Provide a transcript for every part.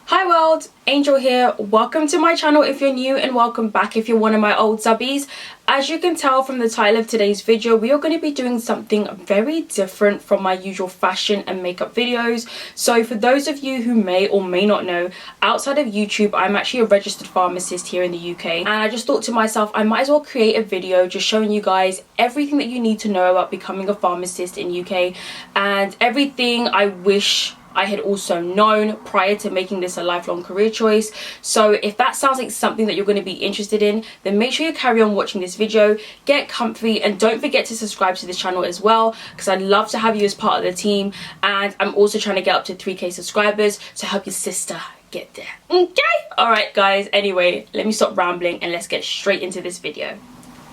Hi world, Angel here. Welcome to my channel if you're new, and welcome back if you're one of my old subbies. As you can tell from the title of today's video, we are going to be doing something very different from my usual fashion and makeup videos. So for those of you who may or may not know, outside of YouTube, I'm actually a registered pharmacist here in the UK, and I just thought to myself, I might as well create a video just showing you guys everything that you need to know about becoming a pharmacist in UK and everything I wish I had also known prior to making this a lifelong career choice. So if that sounds like something that you're going to be interested in, then make sure you carry on watching this video, get comfy, and don't forget to subscribe to this channel as well, because I'd love to have you as part of the team. And I'm also trying to get up to 3k subscribers to help your sister get there. Okay? Alright guys, anyway, let me stop rambling and let's get straight into this video.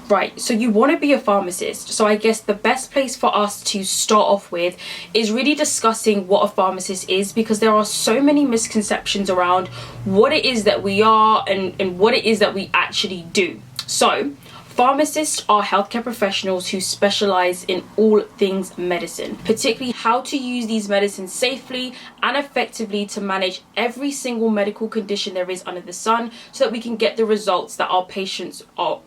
Right, so you want to be a pharmacist, so I guess the best place for us to start off with is really discussing what a pharmacist is, because there are so many misconceptions around what it is that we are and what it is that we actually do. So pharmacists are healthcare professionals who specialize in all things medicine, particularly how to use these medicines safely and effectively to manage every single medical condition there is under the sun, so that we can get the results that our patients are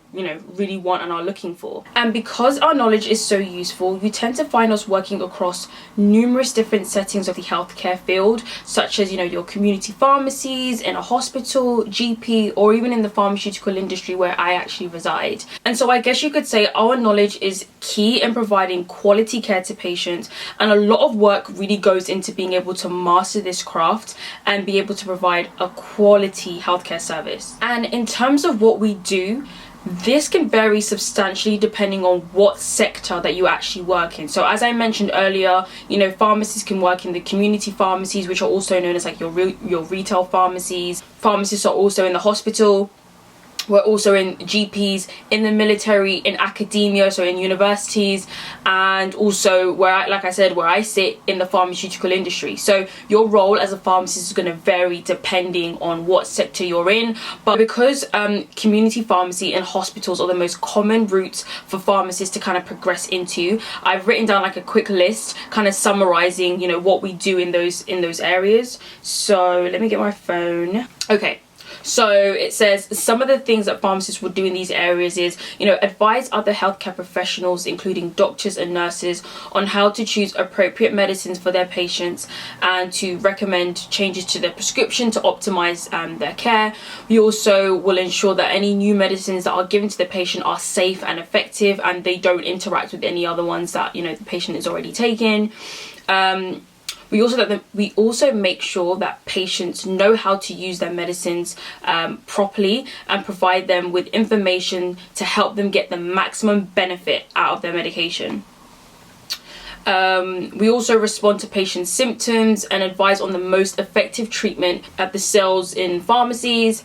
really want and are looking for. And because our knowledge is so useful, you tend to find us working across numerous different settings of the healthcare field, such as your community pharmacies, in a hospital, GP, or even in the pharmaceutical industry where I actually reside. And so I guess you could say our knowledge is key in providing quality care to patients, and a lot of work really goes into being able to master this craft and be able to provide a quality healthcare service. And in terms of what we do, this can vary substantially depending on what sector that you actually work in. So as I mentioned earlier, pharmacists can work in the community pharmacies, which are also known as like your retail pharmacies. Pharmacists are also in the hospital. We're also in GPs, in the military, in academia, so in universities, and also where I sit in the pharmaceutical industry. So your role as a pharmacist is going to vary depending on what sector you're in. But because community pharmacy and hospitals are the most common routes for pharmacists to kind of progress into, I've written down like a quick list, kind of summarizing, what we do in those areas. So let me get my phone. Okay. So it says some of the things that pharmacists would do in these areas is, advise other healthcare professionals, including doctors and nurses, on how to choose appropriate medicines for their patients and to recommend changes to their prescription to optimize their care. We also will ensure that any new medicines that are given to the patient are safe and effective, and they don't interact with any other ones that, the patient is already taking. We also make sure that patients know how to use their medicines properly and provide them with information to help them get the maximum benefit out of their medication. We also respond to patients' symptoms and advise on the most effective treatment at the cells in pharmacies.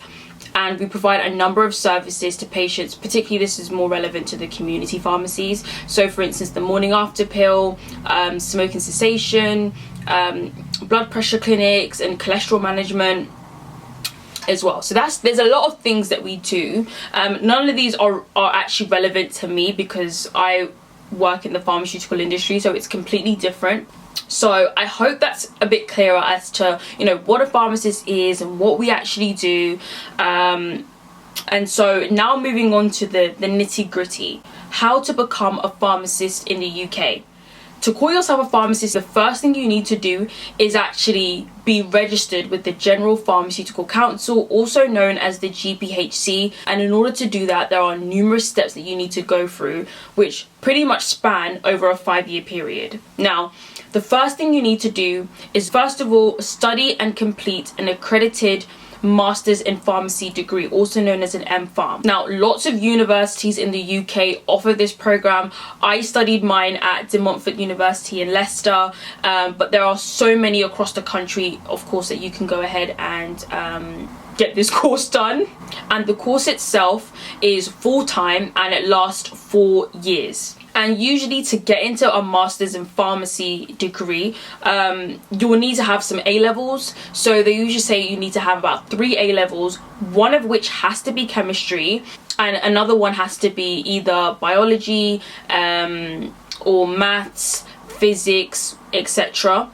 And we provide a number of services to patients, particularly this is more relevant to the community pharmacies. So for instance, the morning after pill, smoking cessation, blood pressure clinics, and cholesterol management as well. So there's a lot of things that we do. None of these are actually relevant to me because I work in the pharmaceutical industry, so it's completely different. So I hope that's a bit clearer as to what a pharmacist is and what we actually do. And so now moving on to the nitty-gritty, how to become a pharmacist in the UK. To call yourself a pharmacist, the first thing you need to do is actually be registered with the General Pharmaceutical Council, also known as the GPHC. And in order to do that, there are numerous steps that you need to go through, which pretty much span over a 5-year period. Now, the first thing you need to do is, first of all, study and complete an accredited Masters in Pharmacy degree, also known as an MPharm. Now, lots of universities in the UK offer this program. I studied mine at De Montfort University in Leicester, but there are so many across the country, of course, that you can go ahead and get this course done. And the course itself is full-time and it lasts 4 years. And usually to get into a Masters in Pharmacy degree, you will need to have some A-levels. So they usually say you need to have about 3 A-levels, one of which has to be chemistry, and another one has to be either biology or maths, physics, etc.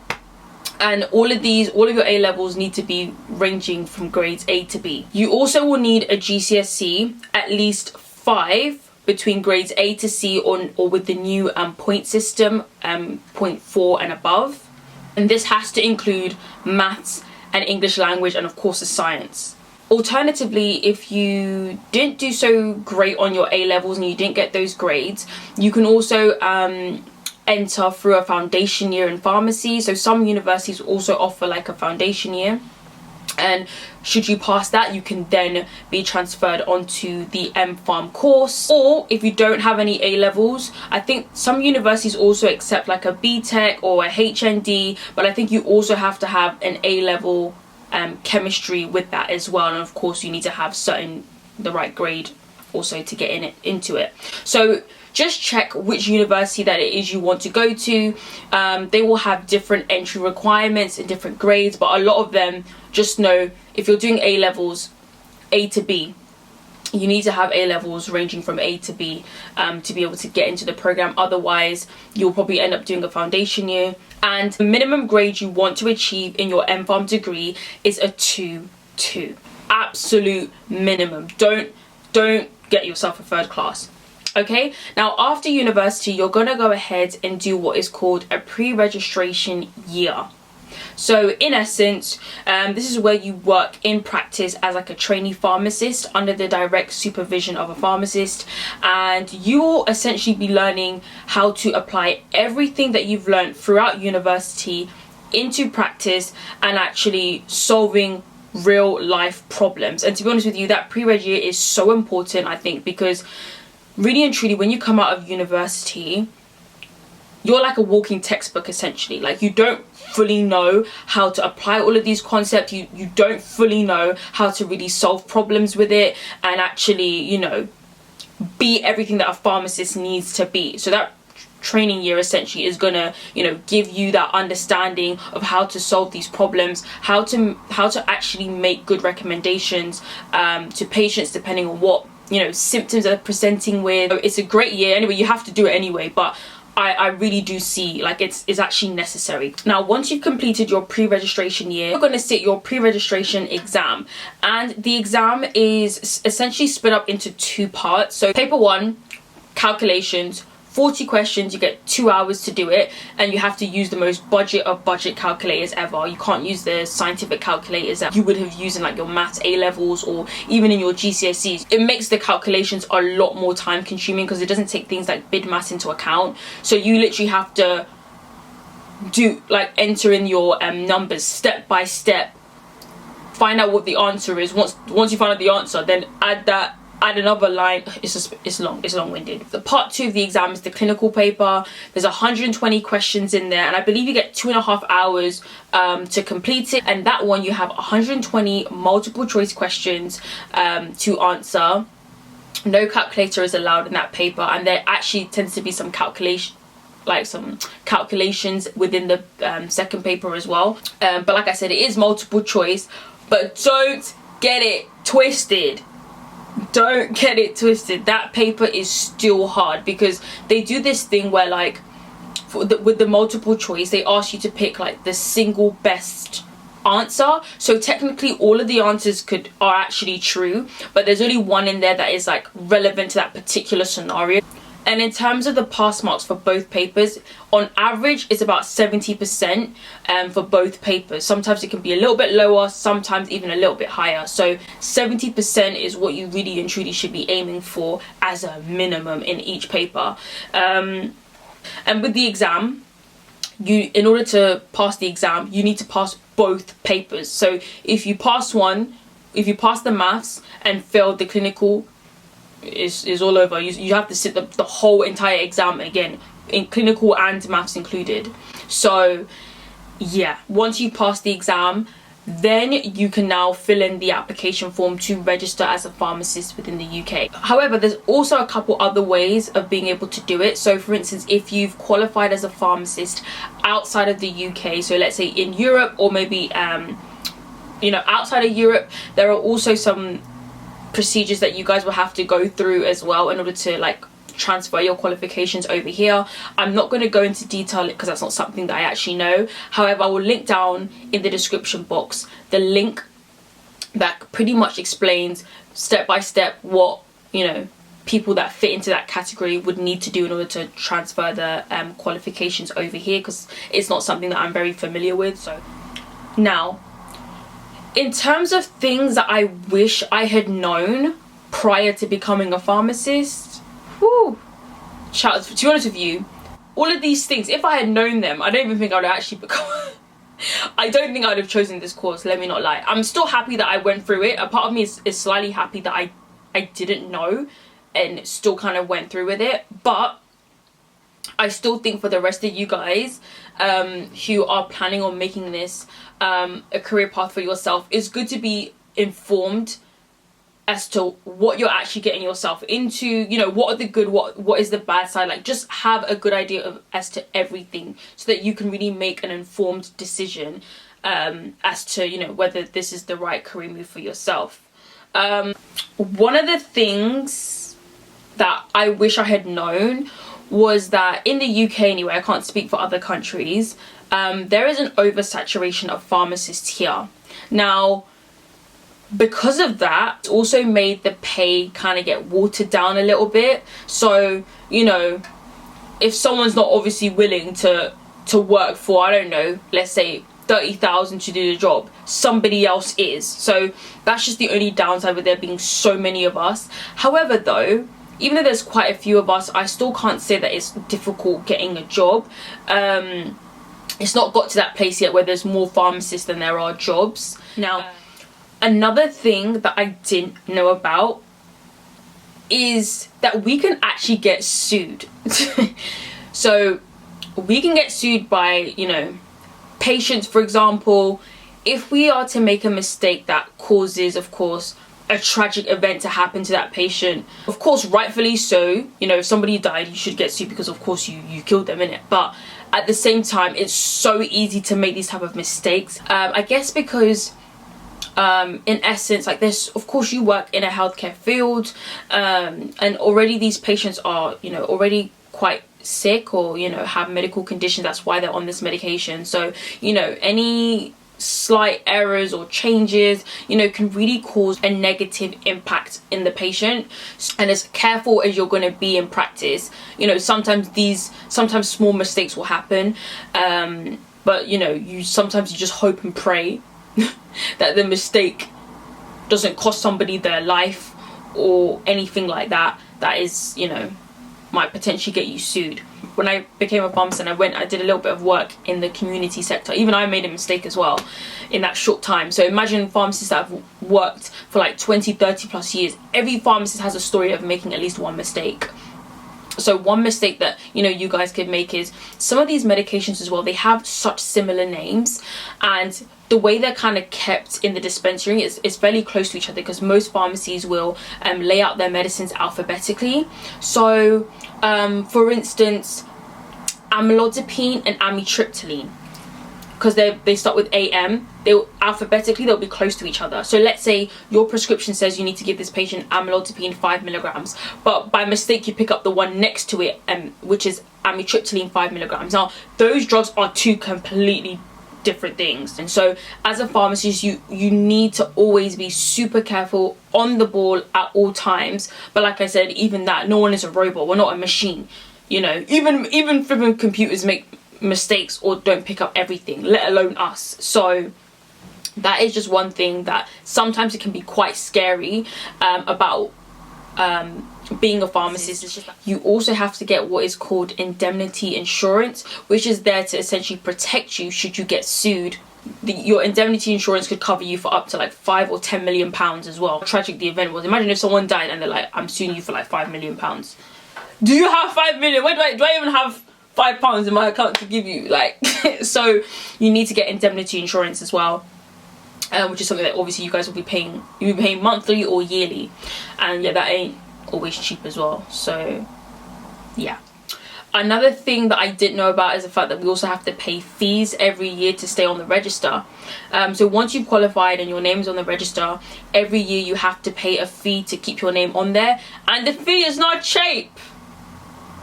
And all of your A levels need to be ranging from grades A to B. You also will need a GCSE, at least 5 between grades A to C, or with the new point system, point 4 and above. And this has to include maths and English language, and of course the science. Alternatively, if you didn't do so great on your A levels and you didn't get those grades, you can also enter through a foundation year in pharmacy. So some universities also offer like a foundation year, and should you pass that, you can then be transferred onto the M-Pharm course. Or if you don't have any A levels, I think some universities also accept like a BTEC or a HND, but I think you also have to have an A level chemistry with that as well. And of course you need to have the right grade also to get into it. So just check which university that it is you want to go to. They will have different entry requirements and different grades, but a lot of them, just know if you're doing A levels A to B, you need to have A levels ranging from A to B to be able to get into the program. Otherwise you'll probably end up doing a foundation year. And the minimum grade you want to achieve in your M-Pharm degree is a 2-2. Absolute minimum. Don't get yourself a 3rd class. Okay, now after university, you're gonna go ahead and do what is called a pre-registration year. So in essence, this is where you work in practice as like a trainee pharmacist under the direct supervision of a pharmacist, and you will essentially be learning how to apply everything that you've learned throughout university into practice and actually solving real life problems. And to be honest with you, that pre-reg year is so important, I think, because really and truly, when you come out of university, you're like a walking textbook essentially. Like, you don't fully know how to apply all of these concepts. You don't fully know how to really solve problems with it and actually, you know, be everything that a pharmacist needs to be. So that training year essentially is gonna, you know, give you that understanding of how to solve these problems, how to actually make good recommendations to patients depending on what, you know, symptoms they're presenting with. It's a great year anyway. You have to do it anyway, but I really do see like it's actually necessary. Now, once you've completed your pre-registration year, you're going to sit your pre-registration exam, and the exam is essentially split up into 2 parts. So paper 1, calculations, 40 questions. You get 2 hours to do it, and you have to use the most budget of budget calculators ever. You can't use the scientific calculators that you would have used in like your maths A levels or even in your GCSEs. It makes the calculations a lot more time consuming because it doesn't take things like bid mass into account. So you literally have to enter in your numbers step by step, find out what the answer is. Once you find out the answer, then add another line. It's long-winded. The part 2 of the exam is the clinical paper. There's 120 questions in there, and I believe you get 2.5 hours to complete it. And that one, you have 120 multiple choice questions to answer. No calculator is allowed in that paper, and there actually tends to be some calculations within the second paper as well. But like I said, it is multiple choice, but don't get it twisted. Don't get it twisted. That paper is still hard because they do this thing where, like, with the multiple choice, they ask you to pick like the single best answer. So technically all of the answers are actually true, but there's only one in there that is like relevant to that particular scenario. And in terms of the pass marks for both papers, on average it's about 70% for both papers. Sometimes it can be a little bit lower, sometimes even a little bit higher. So 70% is what you really and truly should be aiming for as a minimum in each paper. And with the exam, in order to pass the exam, you need to pass both papers. So if you pass the maths and failed the clinical, is all over. You have to sit the whole entire exam again, in clinical and maths included. So yeah, once you pass the exam, then you can now fill in the application form to register as a pharmacist within the UK. However, there's also a couple other ways of being able to do it. So for instance, if you've qualified as a pharmacist outside of the UK, so let's say in Europe, or maybe outside of Europe, there are also some procedures that you guys will have to go through as well in order to like transfer your qualifications over here. I'm not going to go into detail because that's not something that I actually know. However, I will link down in the description box the link that pretty much explains step by step what, you know, people that fit into that category would need to do in order to transfer the qualifications over here, because it's not something that I'm very familiar with. So now, in terms of things that I wish I had known prior to becoming a pharmacist, whoo, shout, to be honest with you, all of these things, if I had known them, I don't even think I would have actually become I don't think I would have chosen this course, let me not lie. I'm still happy that I went through it. A part of me is slightly happy that I didn't know and still kind of went through with it. But I still think for the rest of you guys who are planning on making this a career path for yourself, it's good to be informed as to what you're actually getting yourself into, you know, what are the good, what is the bad side. Like, just have a good idea of as to everything so that you can really make an informed decision as to, you know, whether this is the right career move for yourself. One of the things that I wish I had known was that in the UK anyway, I can't speak for other countries, there is an oversaturation of pharmacists here. Now, because of that, it's also made the pay kind of get watered down a little bit. So, you know, if someone's not obviously willing to work for, I don't know, let's say 30,000 to do the job, somebody else is. So that's just the only downside with there being so many of us. However though, even though there's quite a few of us, I still can't say that it's difficult getting a job. It's not got to that place yet where there's more pharmacists than there are jobs. Now, another thing that I didn't know about is that we can actually get sued. So we can get sued by, you know, patients, for example, if we are to make a mistake that causes, of course, a tragic event to happen to that patient. Of course, rightfully so, you know, if somebody died, you should get sued because of course you killed them, innit? But at the same time, it's so easy to make these type of mistakes. I guess because in essence, like, this, of course, you work in a healthcare field, and already these patients are, you know, already quite sick or, you know, have medical conditions. That's why they're on this medication. So, you know, any slight errors or changes, you know, can really cause a negative impact in the patient. And as careful as you're going to be in practice, you know, sometimes small mistakes will happen, but you know, sometimes you just hope and pray that the mistake doesn't cost somebody their life or anything like that, that is, you know, might potentially get you sued. When I became a pharmacist, I did a little bit of work in the community sector. Even I made a mistake as well in that short time. So imagine pharmacists that have worked for like 20, 30 plus years. Every pharmacist has a story of making at least one mistake. So one mistake that, you know, you guys could make is some of these medications as well, they have such similar names, and the way they're kind of kept in the dispensary is fairly close to each other, because most pharmacies will lay out their medicines alphabetically. So for instance, amlodipine and amitriptyline, because they start with AM, alphabetically they'll be close to each other. So let's say your prescription says you need to give this patient amlodipine 5 milligrams, but by mistake you pick up the one next to it, which is amitriptyline 5 milligrams. Now those drugs are two completely different things, and so as a pharmacist you need to always be super careful, on the ball at all times. But like I said, even that, no one is a robot, we're not a machine, you know. Even flipping computers make mistakes or don't pick up everything, let alone us. So that is just one thing that sometimes it can be quite scary about being a pharmacist. You also have to get what is called indemnity insurance, which is there to essentially protect you should you get sued. Your indemnity insurance could cover you for up to like 5 or 10 million pounds as well. How tragic the event was. Imagine if someone died and they're like, I'm suing you for like 5 million pounds. Do you have 5 million? Where do I even have £5 in my account to give you? Like, so you need to get indemnity insurance as well, which is something that obviously you guys will be paying. You'll be paying monthly or yearly, and yeah, that ain't always cheap as well. So yeah. Another thing that I didn't know about is the fact that we also have to pay fees every year to stay on the register. So once you've qualified and your name's on the register, every year you have to pay a fee to keep your name on there, and the fee is not cheap.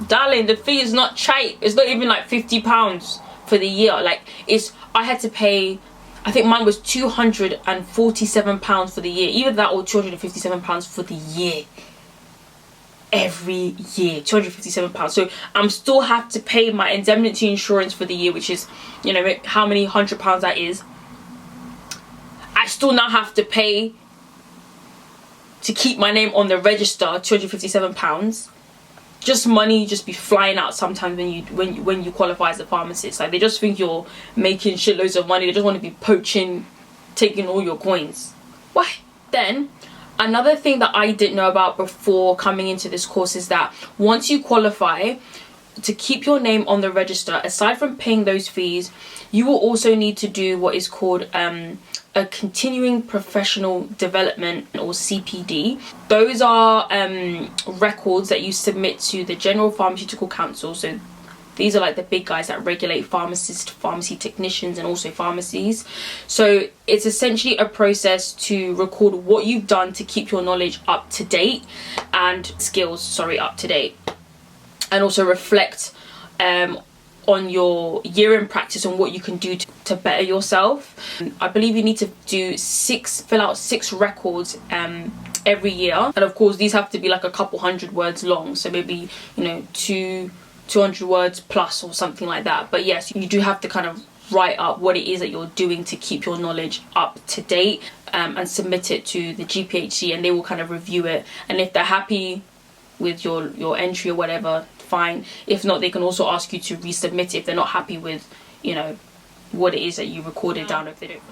darling, the fee is not cheap. It's not even like £50 for the year. Like, I had to pay, I think mine was £247 for the year. Either that or £257 for the year. Every year, £257. So I'm still have to pay my indemnity insurance for the year, which is, you know, how many £100 that is. I still now have to pay to keep my name on the register, £257. Just money just be flying out sometimes when you qualify as a pharmacist. Like, they just think you're making shitloads of money. They just want to be poaching, taking all your coins. Why? Then another thing that I didn't know about before coming into this course is that once you qualify, to keep your name on the register, aside from paying those fees, you will also need to do what is called a continuing professional development, or CPD. Those are records that you submit to the General Pharmaceutical Council. So these are like the big guys that regulate pharmacists, pharmacy technicians, and also pharmacies. So it's essentially a process to record what you've done to keep your knowledge up to date and skills, up to date, and also reflect on your year in practice and what you can do to better yourself. I believe you need to fill out 6 records every year, and of course these have to be like a couple hundred words long, so maybe, you know, 200 words plus or something like that. But yes, you do have to kind of write up what it is that you're doing to keep your knowledge up to date, and submit it to the GPHC, and they will kind of review it, and if they're happy with your entry or whatever, fine. If not, they can also ask you to resubmit it if they're not happy with, you know, what it is that you recorded down, if they don't.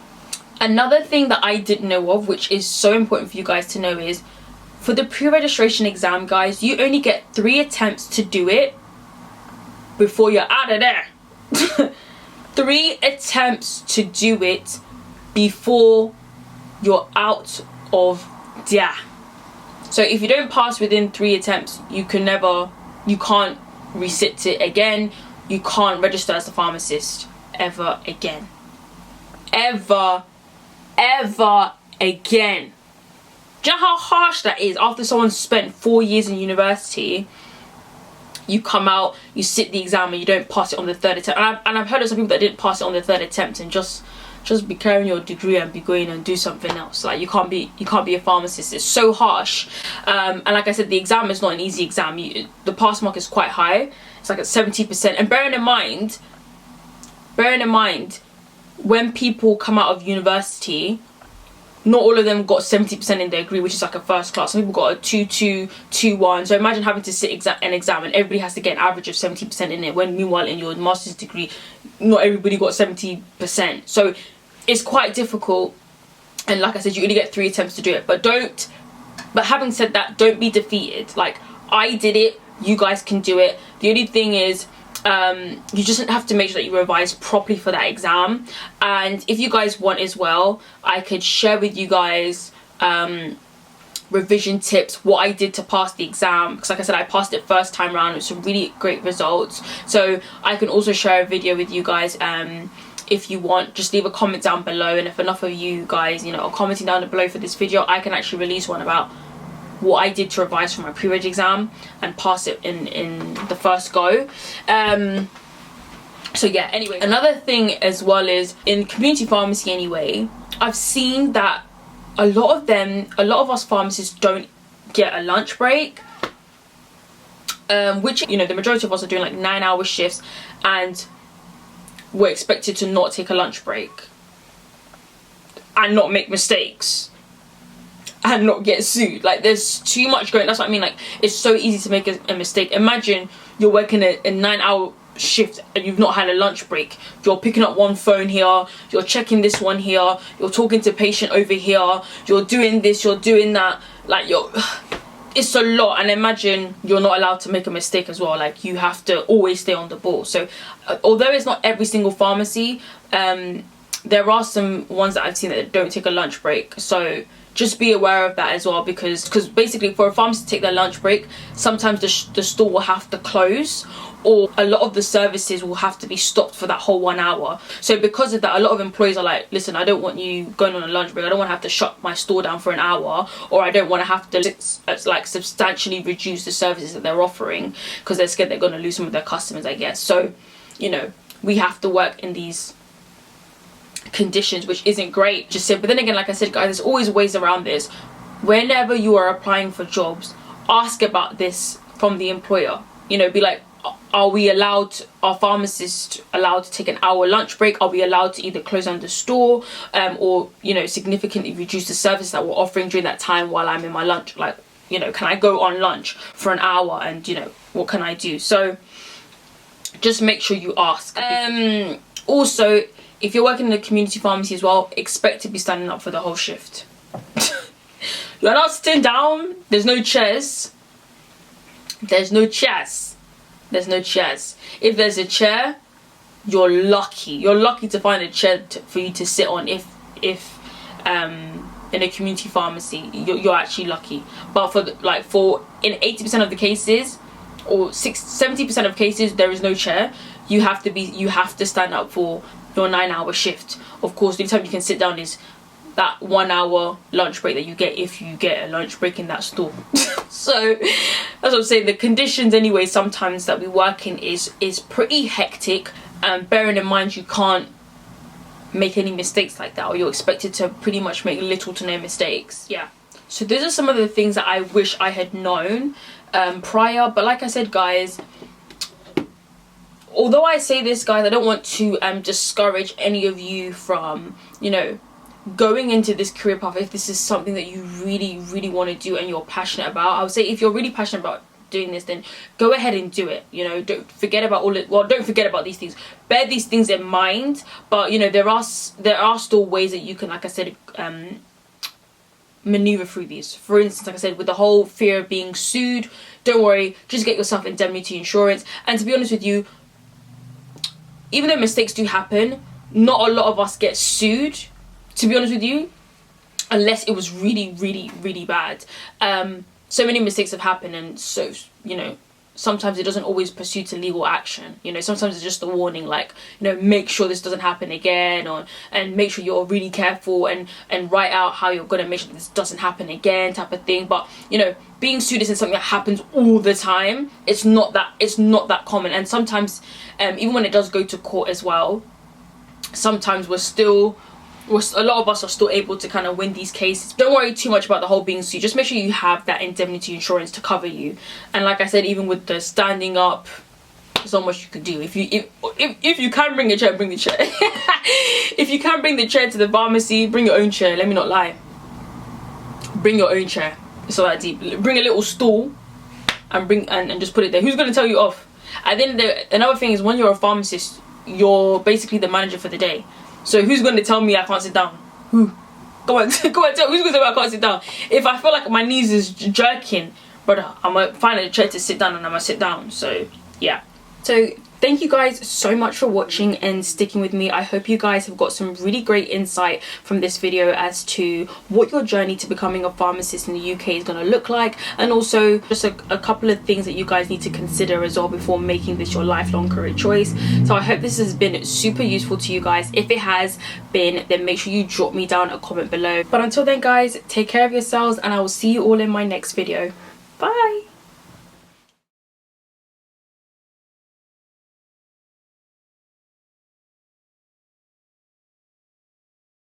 Another thing that I didn't know of, which is so important for you guys to know, is for the pre-registration exam, guys, you only get 3 attempts to do it before you're out of there. 3 attempts to do it before you're out of there. So if you don't pass within 3 attempts, you can't resit it again. You can't register as a pharmacist ever again. Ever again. Do you know how harsh that is? After someone spent 4 years in university, you come out, you sit the exam, and you don't pass it on the 3rd attempt. And I've heard of some people that didn't pass it on the 3rd attempt and just be carrying your degree and be going and do something else. Like, you can't be a pharmacist. It's so harsh. And like I said, the exam is not an easy exam. The pass mark is quite high. It's like at 70%. And bearing in mind, when people come out of university, not all of them got 70% in their degree, which is like a first class. Some people got a 2-2, 2-1. So imagine having to sit an exam and everybody has to get an average of 70% in it, when meanwhile in your master's degree, not everybody got 70%. So it's quite difficult. And like I said, you only get 3 attempts to do it. But having said that, don't be defeated. Like, I did it, you guys can do it. The only thing is, you just have to make sure that you revise properly for that exam. And if you guys want as well, I could share with you guys revision tips, what I did to pass the exam, because like I said, I passed it first time round with some really great results. So I can also share a video with you guys. If you want, just leave a comment down below, and if enough of you guys, you know, are commenting down below for this video, I can actually release one about what I did to revise for my pre-reg exam and pass it in the first go. So yeah, anyway, another thing as well is, in community pharmacy anyway, I've seen that a lot of us pharmacists don't get a lunch break, which, you know, the majority of us are doing like 9-hour shifts, and we're expected to not take a lunch break and not make mistakes and not get sued. Like, there's too much going. That's what I mean. Like, it's so easy to make a mistake. Imagine you're working a 9-hour shift and you've not had a lunch break. You're picking up one phone here, you're checking this one here, you're talking to patient over here, you're doing this, you're doing that. Like, it's a lot. And imagine you're not allowed to make a mistake as well. Like, you have to always stay on the ball. So although it's not every single pharmacy, there are some ones that I've seen that don't take a lunch break, so just be aware of that as well, because basically for a pharmacist to take their lunch break, sometimes the store will have to close, or a lot of the services will have to be stopped for that whole 1 hour. So because of that, a lot of employees are like, listen, I don't want you going on a lunch break. I don't want to have to shut my store down for an hour, or I don't want to have to like substantially reduce the services that they're offering because they're scared they're going to lose some of their customers, I guess. So, you know, we have to work in these conditions, which isn't great, just say. But then again, like I said, guys, there's always ways around this. Whenever you are applying for jobs, ask about this from the employer. You know, be like, are pharmacists allowed to take an hour lunch break? Are we allowed to either close down the store, or, you know, significantly reduce the service that we're offering during that time while I'm in my lunch? Like, you know, can I go on lunch for an hour, and, you know, what can I do? So just make sure you ask. Also, if you're working in a community pharmacy as well, expect to be standing up for the whole shift. You're not sitting down. There's no chairs. There's no chairs. There's no chairs. If there's a chair, you're lucky. You're lucky to find a chair for you to sit on. If in a community pharmacy, you're actually lucky. But in 80% of the cases, or 70% of cases, there is no chair. You have to stand up for your 9-hour shift. Of course, the only time you can sit down is that 1 hour lunch break that you get, if you get a lunch break in that store. So that's what I'm saying. The conditions anyway sometimes that we work in is pretty hectic, and bearing in mind you can't make any mistakes like that, or you're expected to pretty much make little to no mistakes. Yeah, so those are some of the things that I wish I had known prior. But like I said, guys, although I say this, guys, I don't want to discourage any of you from, you know, going into this career path. If this is something that you really want to do and you're passionate about, I would say if you're really passionate about doing this, then go ahead and do it. You know, don't forget about don't forget about these things. Bear these things in mind. But, you know, there are still ways that you can, like I said, maneuver through these. For instance, like I said, with the whole fear of being sued, don't worry, just get yourself indemnity insurance. And to be honest with you, even though mistakes do happen, not a lot of us get sued, to be honest with you, unless it was really bad. So many mistakes have happened, and so, you know, sometimes it doesn't always pursue to legal action. You know, sometimes it's just a warning, like, you know, make sure this doesn't happen again, and make sure you're really careful and write out how you're gonna make sure this doesn't happen again, type of thing. But, you know, being sued isn't something that happens all the time. It's not that common. And sometimes, even when it does go to court as well, sometimes a lot of us are still able to kind of win these cases. Don't worry too much about the whole being sued. Just make sure you have that indemnity insurance to cover you. And like I said, even with the standing up, there's not much you can do. If you can bring a chair, bring the chair. If you can bring the chair to the pharmacy, bring your own chair. Let me not lie. Bring your own chair. It's not that deep. Bring a little stool and just put it there. Who's going to tell you off? And then another thing is, when you're a pharmacist, you're basically the manager for the day. So who's going to tell me I can't sit down? Who? Go on, tell. Who's going to tell me I can't sit down? If I feel like my knees is jerking, brother, I'm going to find a chair to sit down, and I'm going to sit down. So, yeah. So, thank you guys so much for watching and sticking with me. I hope you guys have got some really great insight from this video as to what your journey to becoming a pharmacist in the UK is going to look like, and also just a couple of things that you guys need to consider as well before making this your lifelong career choice. So I hope this has been super useful to you guys. If it has been, then make sure you drop me down a comment below. But until then, guys, take care of yourselves, and I will see you all in my next video. Bye.